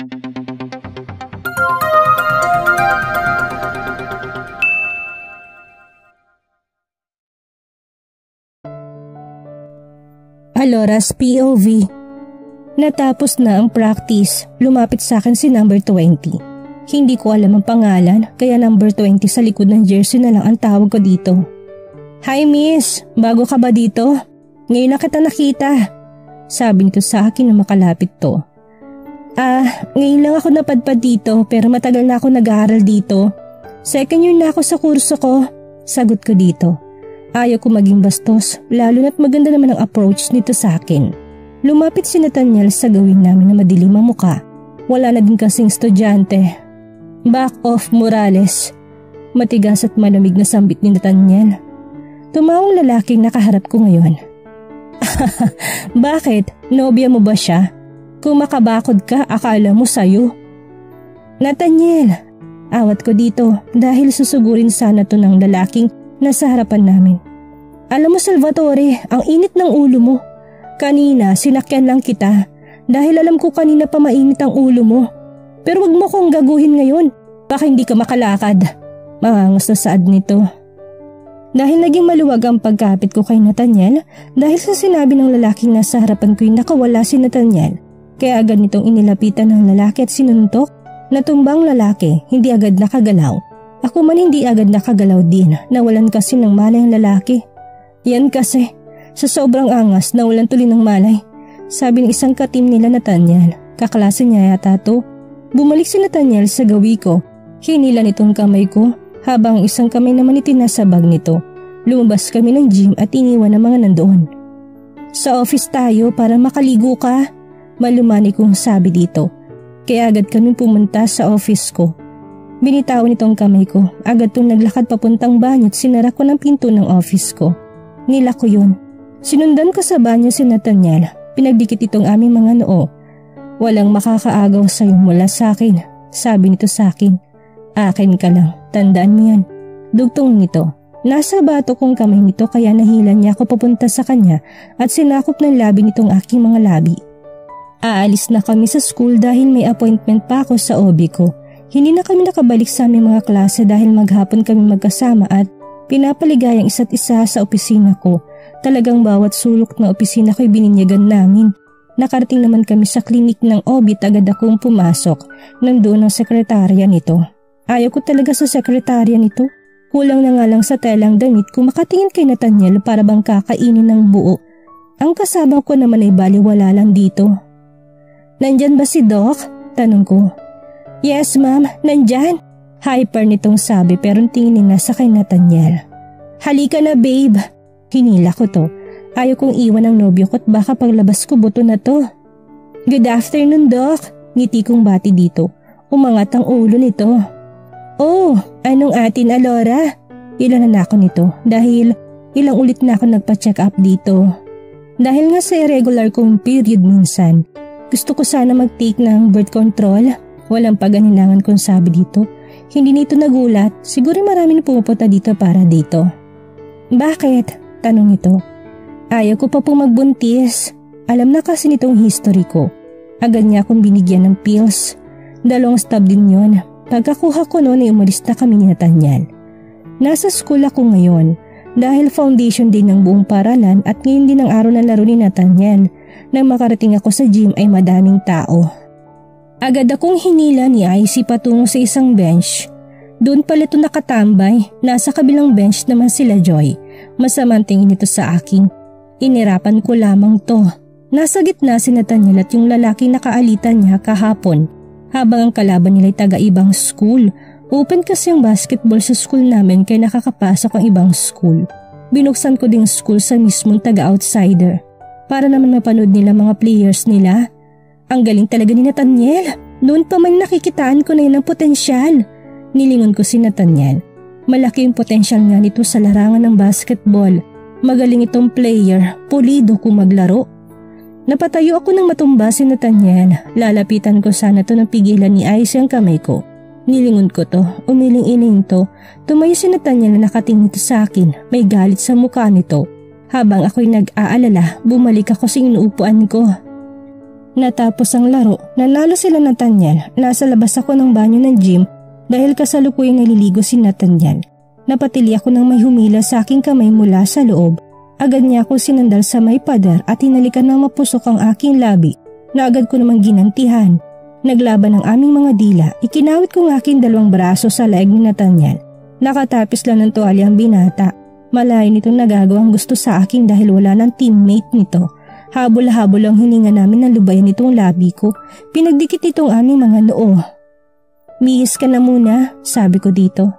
Alora's POV. Natapos na ang practice, lumapit sa akin si number 20. Hindi ko alam ang pangalan, kaya number 20 sa likod ng jersey na lang ang tawag ko dito. Hi miss, bago ka ba dito? Ngayon na kita nakita. Sabi nito sa akin na makalapit to. Ngayon lang ako napadpad dito pero matagal na ako nag-aaral dito. Second year na ako sa kurso ko. Sagot ko dito. Ayaw ko maging bastos, lalo na't maganda naman ang approach nito sa akin. Lumapit si Nathaniel sa gawin namin na madilim ang muka. Wala na din kasing estudyante. Back off Morales. Matigas at malamig na sambit ni Nathaniel. Tumawang lalaking nakaharap ko ngayon. Bakit? Nobya mo ba siya? Kung makabakod ka, akala mo sayo. Nathaniel, awat ko dito dahil susugurin sana to ng lalaking nasa harapan namin. Alam mo Salvatore, ang init ng ulo mo. Kanina sinakyan lang kita dahil alam ko kanina pa mainit ang ulo mo. Pero wag mo kong gaguhin ngayon, baka hindi ka makalakad. Mangangos na saad nito. Dahil naging maluwag ang pagkapit ko kay Nathaniel dahil sa sinabi ng lalaking nasa harapan ko yung nakawala si Nathaniel. Kaya agad nitong inilapitan ng lalaki at sinuntok. Natumbang lalaki, hindi agad nakagalaw. Ako man hindi agad nakagalaw din, nawalan kasi ng malay ang lalaki. Yan kasi, sa sobrang angas nawalan tuloy ng malay. Sabi ng isang katim nila Nathaniel, kaklase niya yata to. Bumalik si Nathaniel sa gawi ko. Hinila nitong kamay ko habang isang kamay naman itinasa bag nito. Lumabas kami ng gym at iniwan ang mga nandoon. Sa office tayo para makaligo ka, malumani kong sabi dito. Kaya agad kami pumunta sa office ko. Binitawan itong kamay ko, agad itong naglakad papuntang banyo at sinara ko ng pinto ng office ko. Nila ko yun. Sinundan ko sa banyo si Nathaniel, pinagdikit itong aming mga noo. Walang makakaagaw sa'yo mula sa akin, sabi nito sa akin. Akin ka lang, tandaan mo yan. Dugtong nito. Nasa bato kong kamay nito kaya nahila niya ako papunta sa kanya at sinakop ng labi nitong aking mga labi. Aalis na kami sa school dahil may appointment pa ako sa OB ko. Hindi na kami nakabalik sa aming mga klase dahil maghapon kami magkasama at pinapaligayang isa't isa sa opisina ko. Talagang bawat sulok ng opisina ko'y bininyagan namin. Nakarating naman kami sa klinik ng OB at agad akong pumasok. Nandoon ang sekretarya nito. Ayaw ko talaga sa sekretarya nito. Kulang na nga lang sa telang damit kung makatingin kay Nathaniel para bang kakainin ng buo. Ang kasama ko naman ay baliwala lang dito. Nandyan ba si Doc? Tanong ko. Yes ma'am, nandyan. Hyper nitong sabi pero tingin niya sa kay Nathaniel. Halika na babe. Hinila ko to. Ayaw kong iwan ang nobyo ko at baka paglabas ko buto na to. Good afternoon Doc. Ngiti kong bati dito. Umangat ang ulo nito. Oh, anong atin Alora? Ilan na ako nito dahil ilang ulit na ako nagpa-check up dito. Dahil nga sa irregular kong period minsan, gusto ko sana mag-take ng birth control. Walang pag-anilangan kong sabi dito. Hindi nito nagulat, siguro maraming pumupunta dito para dito. Bakit? Tanong nito. Ayaw ko pa pong magbuntis. Alam na kasi nitong history ko. Agad niya akong binigyan ng pills. 2 stop din yon. Pagkakuha ko noon ay umalis na kami ni Nathaniel. Nasa school ako ngayon dahil foundation din ng buong paralan at ngayon din ang araw ng laro ni Nathaniel. Nang makarating ako sa gym ay madaming tao. Agad akong hinila ni IC patungo sa isang bench. Doon pala ito nakatambay, nasa kabilang bench naman sila Joy. Masamang tingin ito sa akin. Inirapan ko lamang to. Nasa gitna si Nathaniel at yung lalaki nakaalitan niya kahapon. Habang ang kalaban nila ay taga-ibang school. Open kasi ang basketball sa school namin kaya nakakapasok ang ibang school. Binuksan ko ding school sa mismong taga-outsider. Para naman mapanood nila mga players nila. Ang galing talaga ni Nathaniel. Noon pa man nakikitaan ko na yun ang potensyal. Nilingon ko si Nathaniel. Malaki yung potensyal nga nito sa larangan ng basketball. Magaling itong player, pulido kung maglaro. Napatayo ako nang matumba si Nathaniel. Lalapitan ko sana to ng pigilan ni Ice ang kamay ko. Nilingon ko to, umiling-iling to. Tumayo si Nathaniel na nakatingin ito sa akin. May galit sa mukha nito. Habang ako'y nag-aalala, bumalik ako sa inuupuan ko. Natapos ang laro, nanalo sila Nathaniel. Nasa labas ako ng banyo ng gym dahil kasalukuyang naliligo si Nathaniel. Napatili ako ng may humila sa aking kamay mula sa loob. Agad niya ako sinandal sa may pader at hinalikan ng mapusok ang aking labi na agad ko namang ginantihan. Naglaban ang aming mga dila, ikinawit ko ang aking dalawang braso sa leeg ni Nathaniel. Nakatapis lang ng tuwalya ang binata. Malayo nitong nagagawang gusto sa akin dahil wala ng teammate nito. Habol-habol ang hininga namin ng lubayan nitong labi ko. Pinagdikit itong aming mga noo. Mihis ka na muna, sabi ko dito.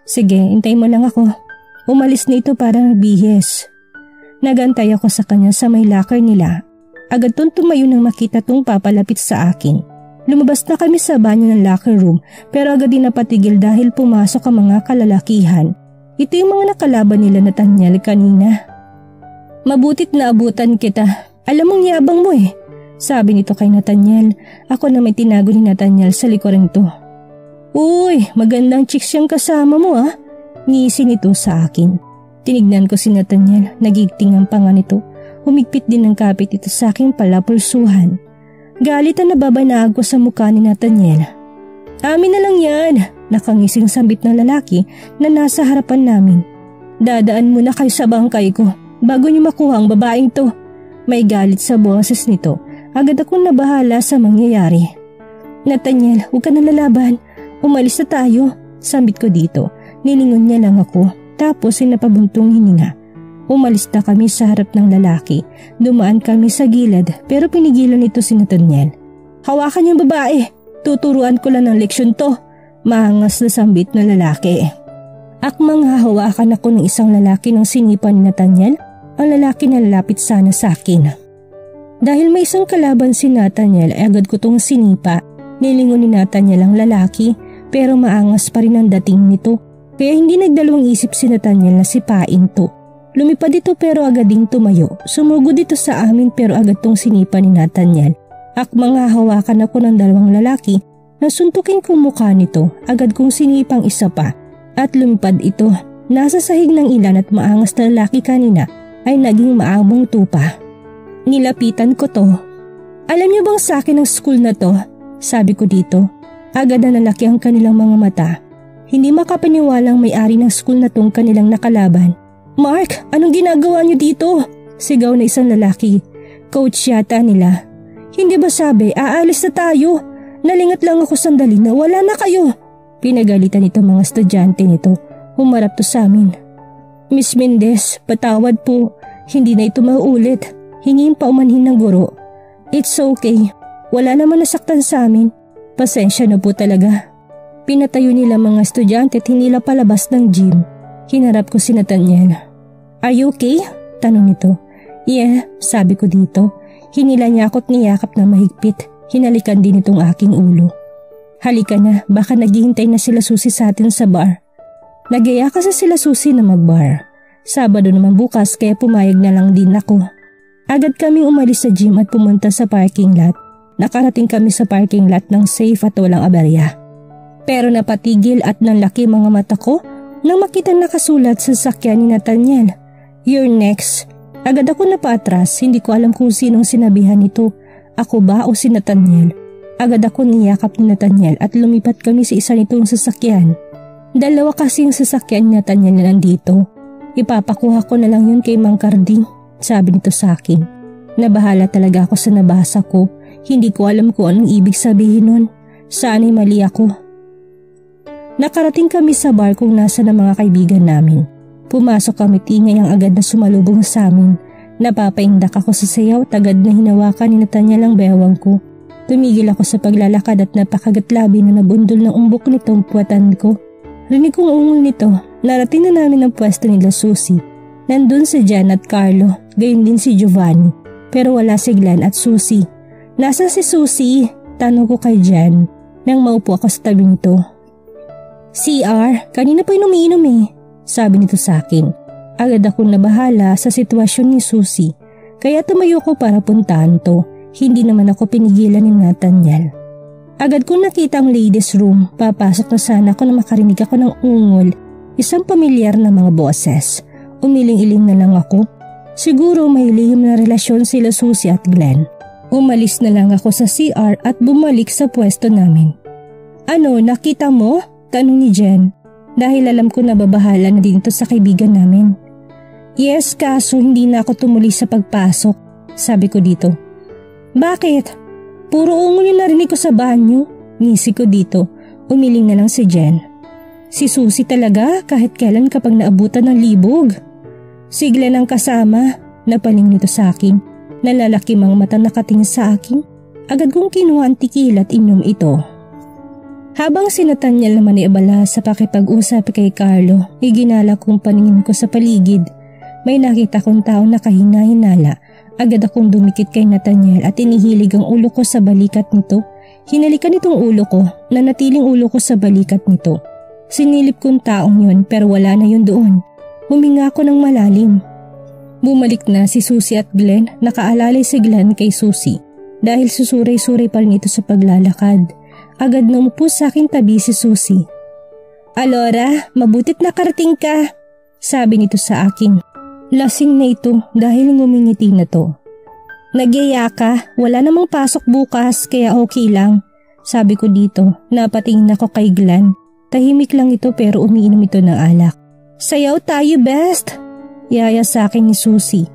Sige, intay mo lang ako. Umalis na ito para magbihis. Nagantay ako sa kanya sa may locker nila. Agad tong tumayo nang makita tong papalapit sa akin. Lumabas na kami sa banyo ng locker room pero agad din napatigil dahil pumasok ang mga kalalakihan. Ito yung mga nakalaban nila Nathaniel kanina. Mabutit na abutan kita. Alam mong yabang mo eh. Sabi nito kay Nathaniel. Ako na may tinago ni Nathaniel sa likuran to. Uy, magandang chicks siyang kasama mo ah. Ngisi nito sa akin. Tinignan ko si Nathaniel. Nagigting ang panga nito. Humigpit din ng kapit ito sa aking palapulsuhan. Galit na nababanaag ko sa mukha ni Nathaniel. Amin na lang yan, nakangising sambit ng lalaki na nasa harapan namin. Dadaan muna kayo sa bangkay ko bago niyo makuha ang babaeng to. May galit sa boses nito. Agad akong nabahala sa mangyayari. Nathaniel, huwag ka na lalaban. Umalis na tayo, sambit ko dito. Nilingon niya lang ako tapos ay napabuntong hininga. Umalis na kami sa harap ng lalaki. Dumaan kami sa gilid pero pinigilan nito si Nathaniel. Hawakan yung babae. Tuturuan ko lang ng leksyon to. Maangas na sambit na lalaki. Akmang hahawakan ako ng isang lalaki ng sinipan ni Nathaniel. Ang lalaki na lalapit sana sa akin. Dahil may isang kalaban si Nathaniel ay agad ko tong sinipa. Nilingon ni Nathaniel ang lalaki pero maangas pa rin ang dating nito. Kaya hindi nagdalawang isip si Nathaniel na sipain to. Lumipad ito pero agad ding tumayo. Sumugod ito sa amin pero agad tong sinipa ni Nathaniel. Akmang hahawakan ako ng dalawang lalaki na suntukin kong mukha nito. Agad kong sinipang isa pa at lumipad ito. Nasa sahig ng ilan at maangas na lalaki kanina ay naging maamong tupa. Nilapitan ko to. Alam niyo bang sa akin ang school na to? Sabi ko dito. Agad na nalaki ang kanilang mga mata. Hindi makapaniwalang may-ari ng school na tong kanilang nakalaban. Mark, anong ginagawa niyo dito? Sigaw na isang lalaki. Coach yata nila. Hindi ba sabi, aalis na tayo? Nalingat lang ako sandali na wala na kayo. Pinagalitan nito mga estudyante nito. Humarap to sa amin. Miss Mendez, patawad po. Hindi na ito mauulit. Hingin pa umanhin ng guro. It's okay. Wala naman nasaktan sa amin. Pasensya na po talaga. Pinatayo nila mga estudyante at hinila palabas ng gym. Hinarap ko si Nathaniel. Are you okay? Tanong nito. Yeah, sabi ko dito. Hinila niya ako't niyakap na mahigpit. Hinalikan din itong aking ulo. Halika na, baka naghihintay na sila Susi sa atin sa bar. Nagaya kasi sila Susi na magbar. Sabado naman bukas kaya pumayag na lang din ako. Agad kaming umalis sa gym at pumunta sa parking lot. Nakarating kami sa parking lot ng safe at walang aberya. Pero napatigil at nanlaki mga mata ko nang makita nakasulat sa sakyan ni Nathaniel. You're next. Agad ako napaatras, hindi ko alam kung sinong sinabihan nito. Ako ba o si Nathaniel? Agad ako niyakap ni Nathaniel at lumipat kami sa isa nitong sasakyan. Dalawa kasi yung sasakyan ni Nathaniel na nandito. Ipapakuha ko na lang yun kay Mang Carding, sabi nito sa akin. Nabahala talaga ako sa nabasa ko. Hindi ko alam kung anong ibig sabihin nun. Sana'y mali ako. Nakarating kami sa bar kung nasa ng mga kaibigan namin. Pumasok kami tingay ang agad na sumalubong sa amin. Napapaindak ako sa sayaw at agad na hinawakan ni Nathaniel ang bewang ko. Tumigil ako sa paglalakad at napakagatlabi na nabundol ng umbok nitong puwatan ko. Rinig kong ungol nito. Narating na namin ang pwesto nila Susi. Nandun si Jan at Carlo, gayon din si Giovanni. Pero wala si Glenn at Susi. Nasa si Susi? Tanong ko kay Jan nang maupo ako sa tabi nito. CR, kanina pa umiinom eh, sabi nito sa akin. Agad akong nabahala sa sitwasyon ni Susi, kaya tumayo ko para puntahan to. Hindi naman ako pinigilan ni Nathaniel. Agad kong nakita ang ladies room, papasok na sana ako na makarinig ako ng ungol, isang pamilyar na mga boses. Umiling-iling na lang ako. Siguro may lihim na relasyon sila Susi at Glenn. Umalis na lang ako sa CR at bumalik sa pwesto namin. Ano, nakita mo? Tanong ni Jen. Dahil alam ko na babahala na din ito sa kaibigan namin. Yes, kaso hindi na ako tumuloy sa pagpasok, sabi ko dito. Bakit? Puro ungol yung narinig ko sa banyo. Ngisi ko dito. Umiling na lang si Jen. Si Susie talaga kahit kailan kapag naabutan ng libog. Sigla ng kasama, napaling nito sa akin. Nalalaki mang mata nakatingin sa akin. Agad kong kinuha ang tikila at inom ito. Habang sinatanyal naman ni abala sa pakipag-usap kay Carlo, iginala kong paningin ko sa paligid. May nakita kong tao na kahina-hinala. Agad akong dumikit kay Nathaniel at inihilig ang ulo ko sa balikat nito. Hinalikan nitong ulo ko, nanatiling ulo ko sa balikat nito. Sinilip kong taong yun pero wala na yun doon. Huminga ako ng malalim. Bumalik na si Susie at Glenn, nakaalalay si Glenn kay Susie. Dahil susuray-suray pa rin ito sa paglalakad. Agad na umupo sa aking tabi si Susie. Alora, mabutit nakarating ka, sabi nito sa akin. Lasing na ito dahil ngumingiti na to. Nagyaya ka, wala namang pasok bukas kaya okay lang. Sabi ko dito, napatingin ako kay Glenn. Tahimik lang ito pero umiinom ito ng alak. Sayaw tayo best! Yaya sa akin ni Susie.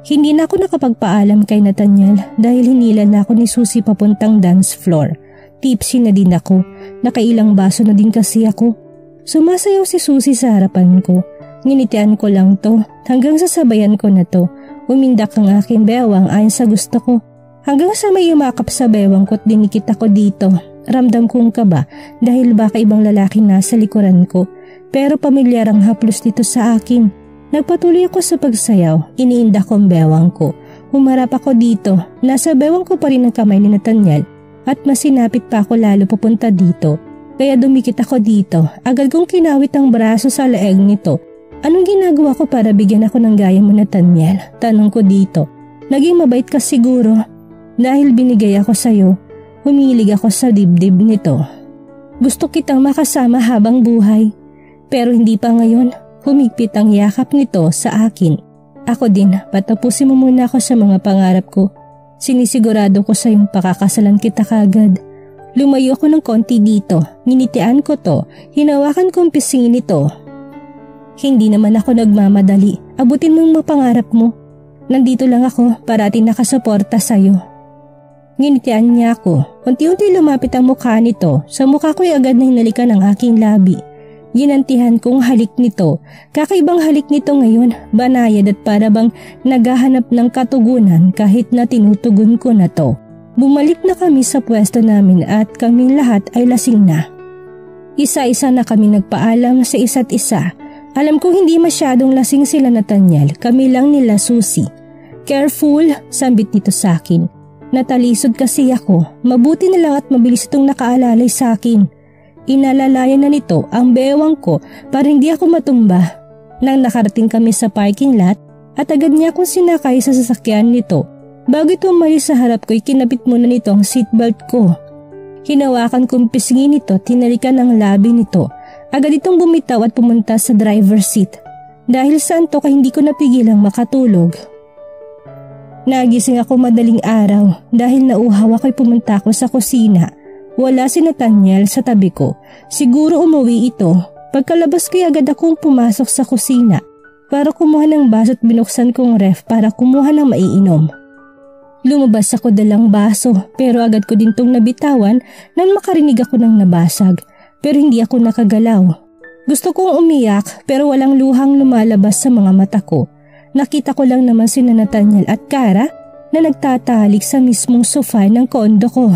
Hindi na ako nakapagpaalam kay Nathaniel dahil hinila na ako ni Susie papuntang dance floor. Tipsy na din ako, nakailang baso na din kasi ako. Sumasayaw si Susie sa harapan ko. Nginitian ko lang to hanggang sasabayan ko na to. Umindak ang aking bewang ayon sa gusto ko. Hanggang sa may umakap sa bewang ko at dinikit ako dito. Ramdam kong kaba dahil baka ibang lalaki nasa likuran ko. Pero pamilyar ang haplos dito sa akin. Nagpatuloy ako sa pagsayaw. Iniindak ko ang bewang ko. Humarap ako dito. Nasa bewang ko pa rin ang kamay ni Nathaniel. At mas sinapit pa ako lalo papunta dito. Kaya dumikit ako dito. Agad kong kinawit ang braso sa leeg nito. Anong ginagawa ko para bigyan ako ng gaya mo, Nathaniel? Tanong ko dito. Naging mabait ka siguro. Dahil binigay ako sa'yo, humilig ako sa dibdib nito. Gusto kitang makasama habang buhay. Pero hindi pa ngayon, humigpit ang yakap nito sa akin. Ako din, patapusin mo muna ako sa mga pangarap ko. Sinisigurado ko sa iyong pakakasalan kita kagad. Lumayo ako ng konti dito, nginitian ko to, hinawakan kong pisingin ito. Hindi naman ako nagmamadali. Abutin mo yung mga pangarap mo. Nandito lang ako, parati nakasuporta sa'yo. Nginitian niya ako. Unti-unti lumapit ang mukha nito. Sa mukha ko'y agad na hinalikan ang aking labi. Ginantihan kong halik nito. Kakaibang halik nito ngayon. Banayad at para bang naghahanap ng katugunan kahit na tinutugon ko na to. Bumalik na kami sa pwesto namin at kaming lahat ay lasing na. Isa-isa na kami nagpaalam sa isa't isa. Alam kong hindi masyadong lasing sila Nathaniel, kami lang nila Susie. Careful, sambit nito sa akin. Natalisod kasi ako, mabuti na lang at mabilis itong nakaalalay sa akin. Inalalayan na nito ang bewang ko para hindi ako matumba. Nang nakarating kami sa parking lot at agad niya akong sinakay sa sasakyan nito. Bago ito umalis sa harap ko'y kinapit muna nito ang seatbelt ko. Hinawakan kong pisngin nito, tinalikan ang labi nito. Agad itong bumitaw at pumunta sa driver's seat. Dahil sa antok ay hindi ko napigilang makatulog. Nagising ako madaling araw dahil nauhaw ako'y pumunta ako sa kusina. Wala si Nathaniel sa tabi ko. Siguro umuwi ito. Pagkalabas ko'y agad akong pumasok sa kusina para kumuha ng baso at binuksan kong ref para kumuha ng maiinom. Lumabas ako dalang baso pero agad ko din tong nabitawan nang makarinig ako ng nabasag. Pero hindi ako nakagalaw. Gusto kong umiyak pero walang luhang lumalabas sa mga mata ko. Nakita ko lang naman si Nathaniel at Cara na nagtatalik sa mismong sofa ng kondo ko.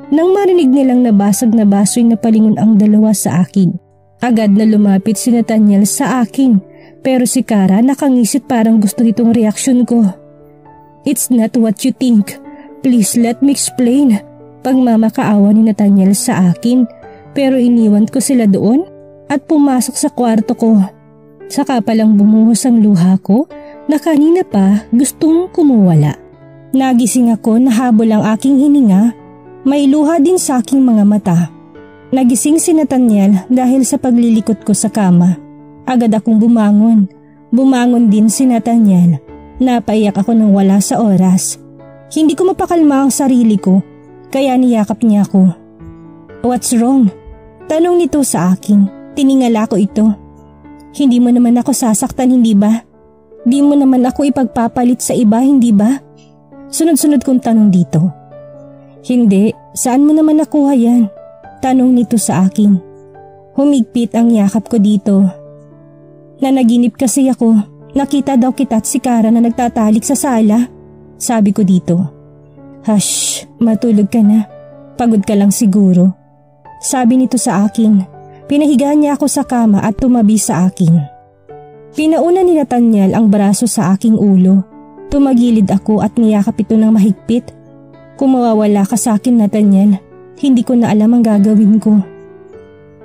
Nang marinig nilang nabasag na baso'y napalingon ang dalawa sa akin. Agad na lumapit si Nathaniel sa akin pero si Cara nakangisit parang gusto nitong reaksyon ko. It's not what you think. Please let me explain. Pagmamakaawa ni Nathaniel sa akin. Pero iniwan ko sila doon at pumasok sa kwarto ko. Saka palang bumuhos ang luha ko na kanina pa gustong kumuwala. Nagising ako, nahabol ang aking hininga. May luha din sa aking mga mata. Nagising si Nathaniel dahil sa paglilikot ko sa kama. Agad akong bumangon. Bumangon din si Nathaniel. Napaiyak ako nang wala sa oras. Hindi ko mapakalma ang sarili ko, kaya niyakap niya ako. What's wrong? Tanong nito sa akin. Tiningala ko ito. Hindi mo naman ako sasaktan, hindi ba? Di mo naman ako ipagpapalit sa iba, hindi ba? Sunod-sunod kong tanong dito. Hindi, saan mo naman nakuha yan? Tanong nito sa akin. Humigpit ang yakap ko dito. Nanaginip kasi ako. Nakita daw kita at si Kara na nagtatalik sa sala. Sabi ko dito. Hush, matulog ka na. Pagod ka lang siguro. Sabi nito sa akin. Pinahiga niya ako sa kama at tumabi sa akin. Pinauna ni Nathaniel ang braso sa aking ulo. Tumagilid ako at niyakap ito ng mahigpit. Kung mawawala ka sa akin, Nathaniel, hindi ko na alam ang gagawin ko.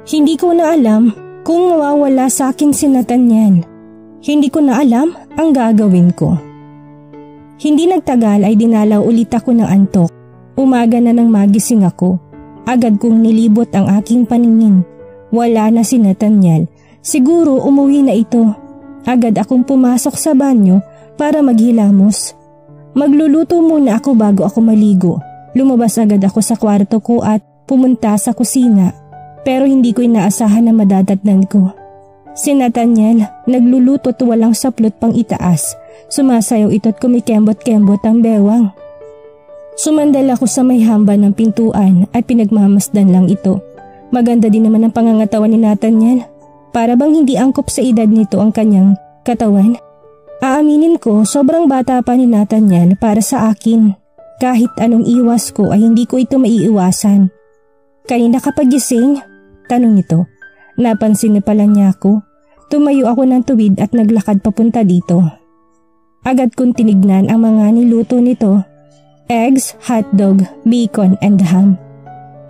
Hindi ko na alam kung mawawala sa akin si Nathaniel. Hindi ko na alam ang gagawin ko. Hindi nagtagal ay dinalaw ulit ako ng antok. Umaga na nang magising ako. Agad kong nilibot ang aking paningin. Wala na si Nathaniel. Siguro umuwi na ito. Agad akong pumasok sa banyo para maghilamos. Magluluto muna ako bago ako maligo. Lumabas agad ako sa kwarto ko at pumunta sa kusina. Pero hindi ko inaasahan na madadatnan ko. Si Nathaniel nagluluto at walang saplot pang itaas. Sumasayaw ito't kumikembot-kembot ang bewang. Sumandal ako sa may hamba ng pintuan at pinagmamasdan lang ito. Maganda din naman ang pangangatawan ni Nathaniel. Para bang hindi angkop sa edad nito ang kanyang katawan. Aaminin ko, sobrang bata pa ni Nathaniel para sa akin. Kahit anong iwas ko ay hindi ko ito maiiwasan. Kanina kapag gising? Tanong nito. Napansin na pala niya ako. Tumayo ako ng tuwid at naglakad papunta dito. Agad kong tinignan ang mga niluto nito. Eggs, hotdog, bacon and ham.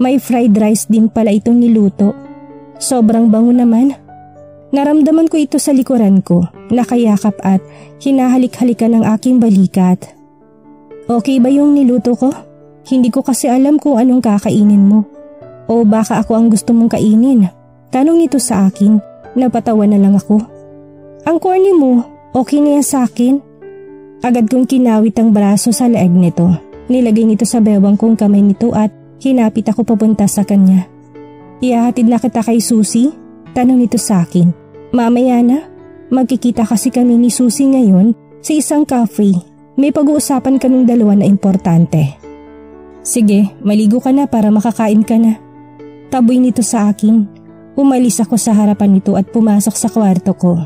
May fried rice din pala itong niluto. Sobrang bango naman. Naramdaman ko ito sa likuran ko, nakayakap at hinahalik-halikan ng aking balikat. Okay ba yung niluto ko? Hindi ko kasi alam kung anong kakainin mo. O baka ako ang gusto mong kainin? Tanong nito sa akin, napatawa na lang ako. Ang corny mo, okay na yan sa akin? Agad kong kinawit ang braso sa leeg nito. Nilagay nito sa bewang kong kamay nito at hinapit ako papunta sa kanya. Ihahatid na kita kay Susie? Tanong nito sa akin. Mamaya na, magkikita kasi kami ni Susie ngayon sa isang cafe. May pag-uusapan kaming dalawa na importante. Sige, maligo ka na para makakain ka na. Taboy nito sa akin. Umalis ako sa harapan nito at pumasok sa kwarto ko.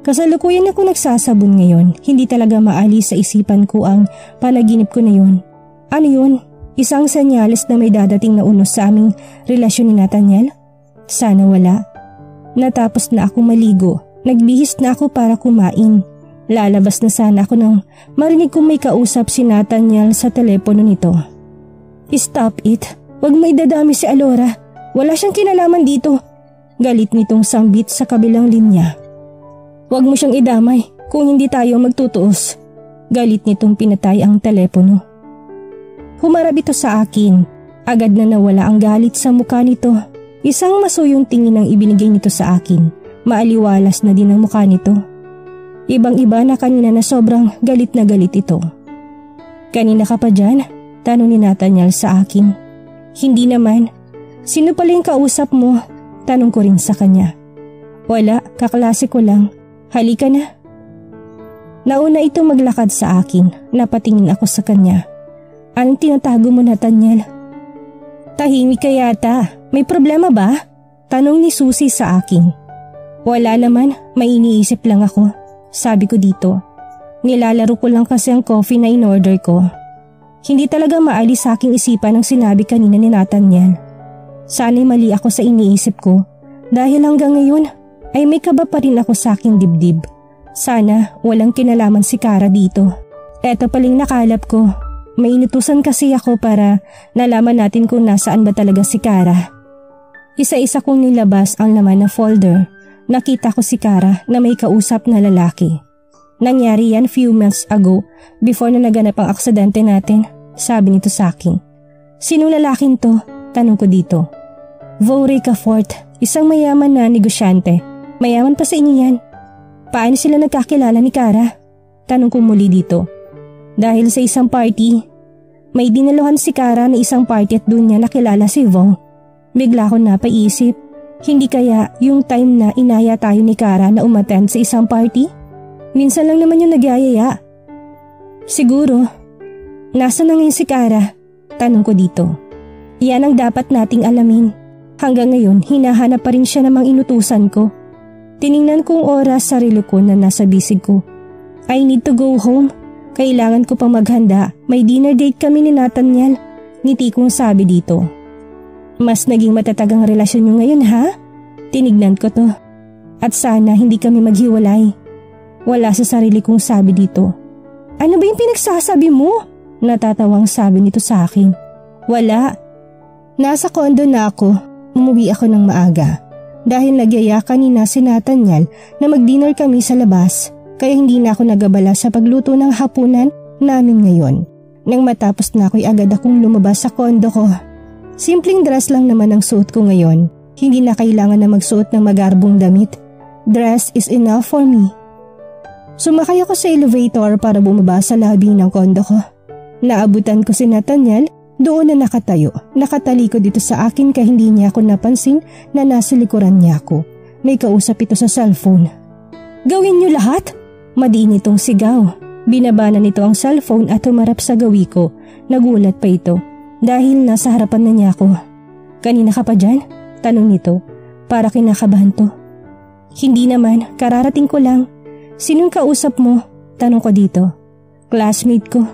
Kasalukuyan ako nagsasabon ngayon. Hindi talaga maalis sa isipan ko ang panaginip ko na yun. Ano yun? Isang senyales na may dadating na unos sa aming relasyon ni Nathaniel? Sana wala. Natapos na akong maligo. Nagbihis na ako para kumain. Lalabas na sana ako nang marinig kong may kausap si Nathaniel sa telepono nito. Stop it. Huwag mo idadami si Alora. Wala siyang kinalaman dito. Galit nitong sambit sa kabilang linya. Huwag mo siyang idamay kung hindi tayo magtutuos. Galit nitong pinatay ang telepono. Humarap ito sa akin. Agad na nawala ang galit sa mukha nito. Isang masuyong tingin ang ibinigay nito sa akin. Maaliwalas na din ang mukha nito. Ibang-iba na kanina na sobrang galit na galit ito. Kanina ka pa dyan? Tanong ni Nathaniel sa akin. Hindi naman. Sino pala yung kausap mo? Tanong ko rin sa kanya. Wala, kaklase ko lang. Halika na. Nauna ito maglakad sa akin. Napatingin ako sa kanya. Anong tinatago mo, Nathaniel? Tahimik ka yata. May problema ba? Tanong ni Susie sa akin. Wala naman, may iniisip lang ako. Sabi ko dito. Nilalaro ko lang kasi ang coffee na in-order ko. Hindi talaga maalis sa aking isipan ang sinabi kanina ni Nathaniel. Sana'y mali ako sa iniisip ko. Dahil hanggang ngayon ay may kaba pa rin ako sa aking dibdib. Sana walang kinalaman si Kara dito. Eto paling nakalap ko. May inutusan kasi ako para nalaman natin kung nasaan ba talaga si Kara. Isa-isa kong nilabas ang laman ng folder. Nakita ko si Kara na may kausap na lalaki. Nangyari yan few months ago before na naganap ang aksidente natin, sabi nito sa akin. Sinong lalaking to? Tanong ko dito. Vaury Cafort, isang mayaman na negosyante. Mayaman pa sa inyo yan. Paano sila nagkakilala ni Kara? Tanong ko muli dito. dahil sa isang party. May dinaluhan si Kara na isang party at doon niya nakilala si Vong. Bigla ko napaisip, hindi kaya yung time na inaya tayo ni Kara na umattend sa isang party? Minsan lang naman yung nagyayaya. Siguro. Nasaan na ngayon si Kara? Tanong ko dito. Yan ang dapat nating alamin. Hanggang ngayon, hinahanap pa rin siya namang inutusan ko. Tiningnan kong oras sarili ko na nasa bisig ko. I need to go home. Kailangan ko pang maghanda. May dinner date kami ni Nathaniel. Ngiti kong sabi dito. Mas naging matatag ang relasyon niyo ngayon ha? Tinignan ko to. At sana hindi kami maghiwalay. Wala sa sarili kong sabi dito. Ano ba yung pinagsasabi mo? Natatawang sabi nito sa akin. Wala. Nasa kondo na ako. Umuwi ako ng maaga. Dahil nagyaya kanina si Nathaniel na mag-dinner kami sa labas. Kaya hindi na ako nagabala sa pagluto ng hapunan namin ngayon. Nang matapos na ako'y agad akong lumabas sa kondo ko. Simpleng dress lang naman ang suot ko ngayon. Hindi na kailangan na magsuot ng magarbong damit. Dress is enough for me. Sumakay ako sa elevator para bumaba sa lobby ng kondo ko. Naabutan ko si Nathaniel doon na nakatayo. Nakatalikod dito sa akin kaya hindi niya ako napansin na nasa likuran niya ako. May kausap ito sa cellphone. Gawin niyo lahat? Madiin itong sigaw. Binaba na nito ang cellphone at humarap sa gawi ko. Nagulat pa ito dahil nasa harapan na niya ako. Kanina ka pa dyan? Tanong nito. Para kinakabahan to. Hindi naman, kararating ko lang. Sinong kausap mo? Tanong ko dito. Classmate ko.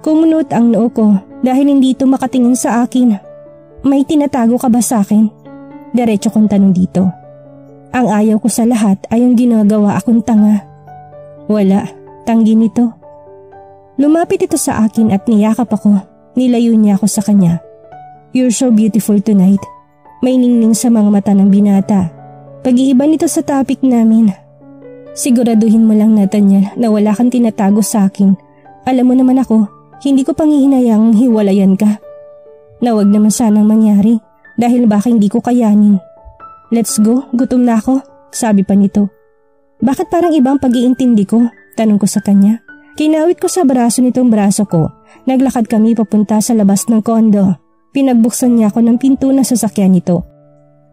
Kumunot ang noo ko dahil hindi ito makatingin sa akin. May tinatago ka ba sa akin? Diretso kong tanong dito. Ang ayaw ko sa lahat ay yung ginagawa akong tanga. Wala, tanggi nito. Lumapit ito sa akin at niyakap ako. Nilayo niya ako sa kanya. You're so beautiful tonight. May ningning sa mga mata ng binata. Pag-iiba nito sa topic namin. Siguraduhin mo lang, Nathaniel, na wala kang tinatago sa akin. Alam mo naman ako, hindi ko panghihinayang hiwalayan ka. Na wag naman sanang mangyari dahil baka hindi ko kayanin. Let's go, gutom na ako, sabi pa nito. Bakit parang ibang pag-iintindi ko? Tanong ko sa kanya. Kinawit ko sa braso nitong braso ko. Naglakad kami papunta sa labas ng kondo. Pinagbuksan niya ako ng pinto ng sasakyan nito.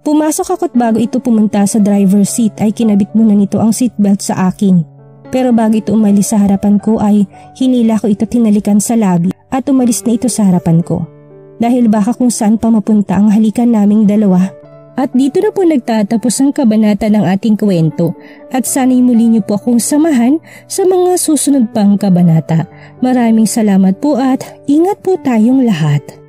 Pumasok ako't bago ito pumunta sa driver's seat ay kinabit muna nito ang seatbelt sa akin. Pero bago ito umalis sa harapan ko ay hinila ko ito tinalikan sa labi at umalis na ito sa harapan ko. Dahil baka kung saan pa mapunta ang halikan naming dalawa. At dito na po nagtatapos ang kabanata ng ating kwento at sana'y muli niyo po akong samahan sa mga susunod pang kabanata. Maraming salamat po at ingat po tayong lahat.